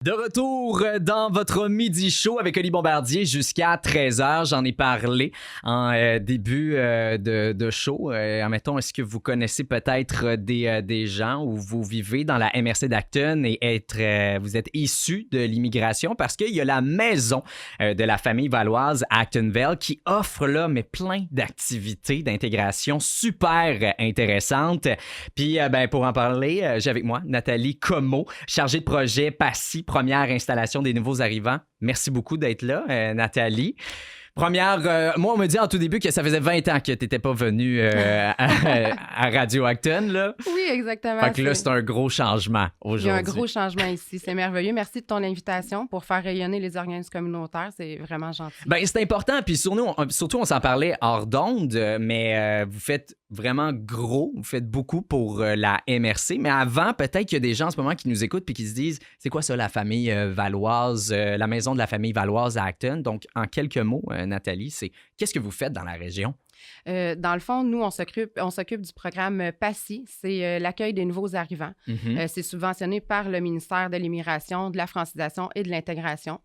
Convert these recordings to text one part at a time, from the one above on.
De retour dans votre midi show avec Oli Bombardier jusqu'à 13h. J'en ai parlé en début de show. Admettons, est-ce que vous connaissez peut-être des gens où vous vivez dans la MRC d'Acton et vous êtes issus de l'immigration? Parce qu'il y a la maison de la famille valoise à Actonville qui offre là, mais plein d'activités d'intégration super intéressantes. Puis pour en parler, j'ai avec moi Nathalie Comeau, chargée de projet PACI, première installation des nouveaux arrivants. Merci beaucoup d'être là, Nathalie. Première, moi, on me dit en tout début que ça faisait 20 ans que tu n'étais pas venue à Radio Acton. Là. Oui, exactement. Fait que là, c'est un gros changement aujourd'hui. Il y a un gros changement ici. C'est merveilleux. Merci de ton invitation pour faire rayonner les organismes communautaires. C'est vraiment gentil. Ben, c'est important. Puis surtout, on s'en parlait hors d'onde, mais vous faites vraiment gros. Vous faites beaucoup pour la MRC. Mais avant, peut-être qu'il y a des gens en ce moment qui nous écoutent puis qui se disent, c'est quoi ça, la famille valoise, la maison de la famille valoise à Acton? Donc, en quelques mots, Nathalie, c'est qu'est-ce que vous faites dans la région? Dans le fond, nous, on s'occupe du programme PACI. C'est l'accueil des nouveaux arrivants. Mm-hmm. C'est subventionné par le ministère de l'Immigration, de la francisation et de l'intégration.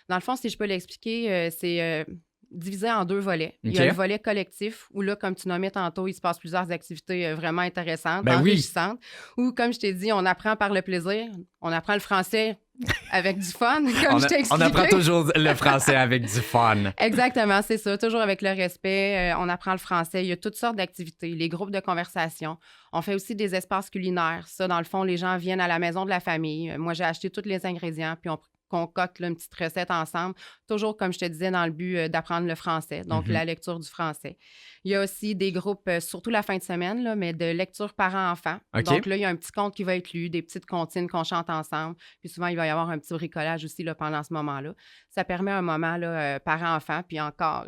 Dans le fond, si je peux l'expliquer, c'est divisé en deux volets. Il y a le volet collectif où là, comme tu nommais tantôt, il se passe plusieurs activités vraiment intéressantes, enrichissantes. Où, comme je t'ai dit, on apprend par le plaisir. On apprend le français avec du fun, comme je t'ai expliqué. On apprend toujours le français avec du fun. Exactement, c'est ça. Toujours avec le respect. On apprend le français. Il y a toutes sortes d'activités, les groupes de conversation. On fait aussi des espaces culinaires. Ça, dans le fond, les gens viennent à la maison de la famille. Moi, j'ai acheté tous les ingrédients, puis on concocte là, une petite recette ensemble, toujours, comme je te disais, dans le but d'apprendre le français, donc la lecture du français. Il y a aussi des groupes, surtout la fin de semaine, là, mais de lecture parents-enfants. Okay. Donc là, il y a un petit conte qui va être lu, des petites comptines qu'on chante ensemble, puis souvent, il va y avoir un petit bricolage aussi là, pendant ce moment-là. Ça permet un moment là, parents-enfants, puis encore...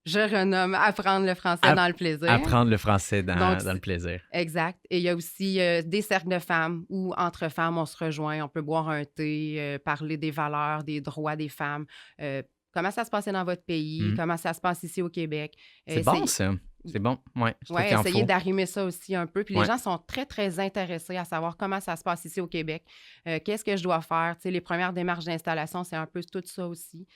je renomme apprendre le français dans le plaisir. Apprendre le français dans le plaisir. Exact. Et il y a aussi des cercles de femmes où, entre femmes, on se rejoint, on peut boire un thé, parler des valeurs, des droits des femmes, comment ça se passait dans votre pays, comment ça se passe ici au Québec. C'est bon, ça. C'est bon, oui. Oui, essayer d'arrimer ça aussi un peu. Puis les gens sont très, très intéressés à savoir comment ça se passe ici au Québec. Qu'est-ce que je dois faire? Tu sais, les premières démarches d'installation, c'est un peu tout ça aussi.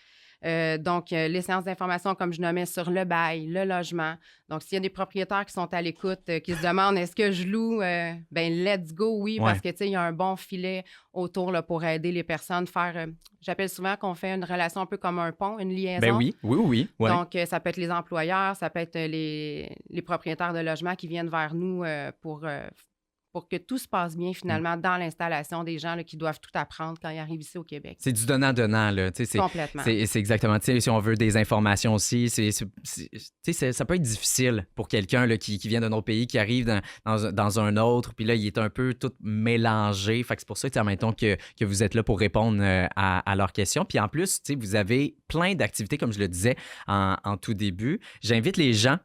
Donc, les séances d'information, comme je nommais, sur le bail, le logement. Donc, s'il y a des propriétaires qui sont à l'écoute, qui se demandent est-ce que je loue, ben let's go, oui, parce que, tu sais, il y a un bon filet autour là, pour aider les personnes, faire, j'appelle souvent qu'on fait une relation un peu comme un pont, une liaison. Ben oui. Ouais. Donc, ça peut être les employeurs, ça peut être les propriétaires de logements qui viennent vers nous pour que tout se passe bien, finalement, dans l'installation des gens là, qui doivent tout apprendre quand ils arrivent ici au Québec. C'est du donnant-donnant, là. Complètement. C'est exactement, si on veut des informations aussi, ça peut être difficile pour quelqu'un là, qui vient d'un autre pays, qui arrive dans un autre, puis là, il est un peu tout mélangé. Fait que c'est pour ça, admettons, que vous êtes là pour répondre à leurs questions. Puis en plus, vous avez plein d'activités, comme je le disais en tout début. J'invite les gens,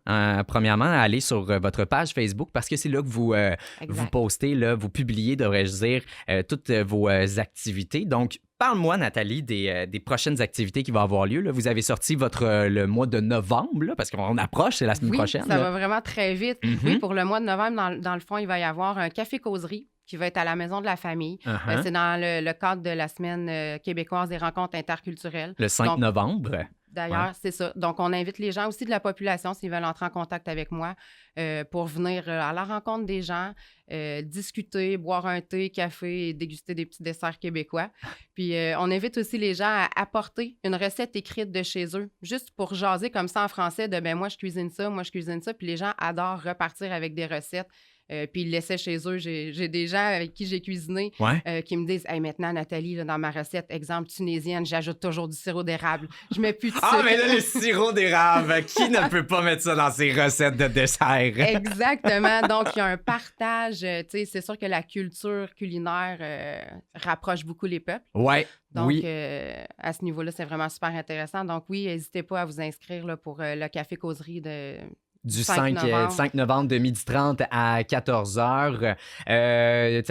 premièrement, à aller sur votre page Facebook parce que c'est là que vous postez, là, vous publiez, devrais-je dire, toutes vos activités. Donc, parle-moi, Nathalie, des prochaines activités qui vont avoir lieu. Là. Vous avez sorti le mois de novembre, là, parce qu'on approche, c'est la semaine prochaine. Ça va vraiment très vite. Oui, pour le mois de novembre, dans le fond, il va y avoir un café-causerie qui va être à la Maison de la Famille. C'est dans le cadre de la Semaine québécoise des rencontres interculturelles. Le 5 novembre. D'ailleurs, c'est ça. Donc, on invite les gens aussi de la population, s'ils veulent entrer en contact avec moi, pour venir à la rencontre des gens, discuter, boire un thé, café et déguster des petits desserts québécois. Puis, on invite aussi les gens à apporter une recette écrite de chez eux, juste pour jaser comme ça en français de « ben moi, je cuisine ça, moi, je cuisine ça ». Puis, les gens adorent repartir avec des recettes. Puis ils le laissaient chez eux. J'ai des gens avec qui j'ai cuisiné qui me disent « Hey, maintenant, Nathalie, là, dans ma recette, exemple tunisienne, j'ajoute toujours du sirop d'érable. Je mets plus de sucre. » Ah, mais là, le sirop d'érable, qui ne peut pas mettre ça dans ses recettes de dessert? Exactement. Donc, il y a un partage. Tu sais, c'est sûr que la culture culinaire rapproche beaucoup les peuples. Ouais. Donc, à ce niveau-là, c'est vraiment super intéressant. Donc, oui, n'hésitez pas à vous inscrire là, pour le café-causerie Du 5 novembre. 5 novembre de 12h30 à 14h.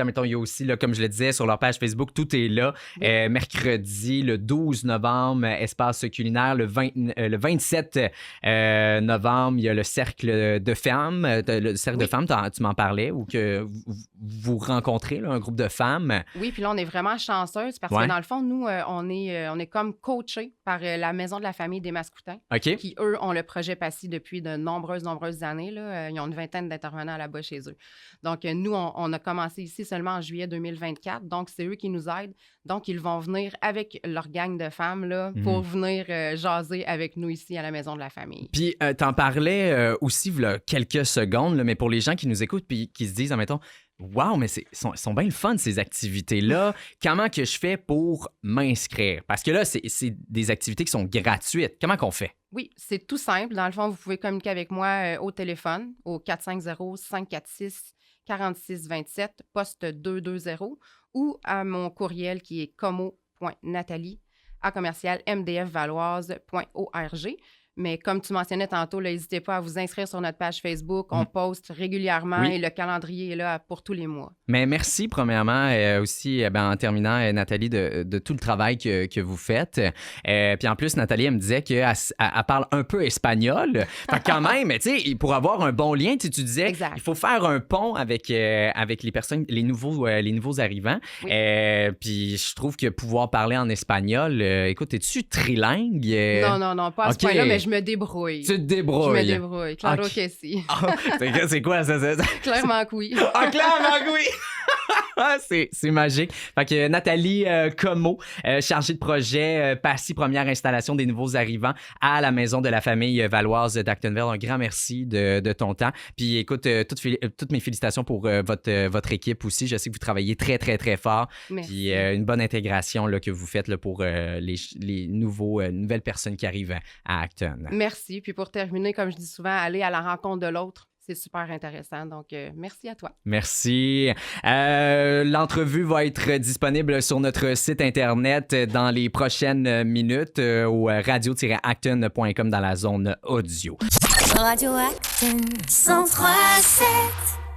Mettons, il y a aussi, là, comme je le disais, sur leur page Facebook, tout est là. Mercredi, le 12 novembre, espace culinaire. Le 27 novembre, il y a le cercle de femmes. Le cercle de femmes, tu m'en parlais, ou que vous rencontrez là, un groupe de femmes. Oui, puis là, on est vraiment chanceuse parce que dans le fond, nous, on est comme coachés par la Maison de la famille des Mascoutins, qui, eux, ont le projet PACI depuis de nombreuses années. Là. Ils ont une vingtaine d'intervenants là-bas chez eux. Donc, nous, on a commencé ici seulement en juillet 2024. Donc, c'est eux qui nous aident. Donc, ils vont venir avec leur gang de femmes là, pour venir jaser avec nous ici à la Maison de la famille. Puis, t'en parlais aussi il y a quelques secondes, là, mais pour les gens qui nous écoutent puis qui se disent, admettons, wow, mais sont bien le fun, ces activités-là. Comment que je fais pour m'inscrire? Parce que là, c'est des activités qui sont gratuites. Comment qu'on fait? Oui, c'est tout simple. Dans le fond, vous pouvez communiquer avec moi au téléphone au 450-546-4627, poste 220, ou à mon courriel qui est como.nathalie@mdfvaloise.org. Mais comme tu mentionnais tantôt, n'hésitez pas à vous inscrire sur notre page Facebook. On poste régulièrement et le calendrier est là pour tous les mois. Mais merci, premièrement, aussi, en terminant, Nathalie, de tout le travail que vous faites. Puis en plus, Nathalie, elle me disait qu'elle parle un peu espagnol. Fait quand même, tu sais, pour avoir un bon lien, tu disais, il faut faire un pont avec les personnes, les nouveaux arrivants. Oui. Puis je trouve que pouvoir parler en espagnol, écoute, es-tu trilingue? Non, pas à ce point-là, mais je me débrouille. Tu te débrouilles? Je me débrouille. Claro que si. C'est quoi ça? Clairement que oui. Clairement que oui! C'est magique. Fait que Nathalie Como, chargée de projet PACI, première installation des nouveaux arrivants à la Maison de la famille valoise d'Actonville. Un grand merci de ton temps. Puis écoute, toutes mes félicitations pour votre équipe aussi. Je sais que vous travaillez très, très, très fort. Merci. Puis une bonne intégration là, que vous faites là, pour les nouvelles personnes qui arrivent à Acton. Merci. Puis pour terminer, comme je dis souvent, aller à la rencontre de l'autre. C'est super intéressant. Donc, merci à toi. Merci. L'entrevue va être disponible sur notre site Internet dans les prochaines minutes au radio-acton.com dans la zone audio. Radio Acton 103.7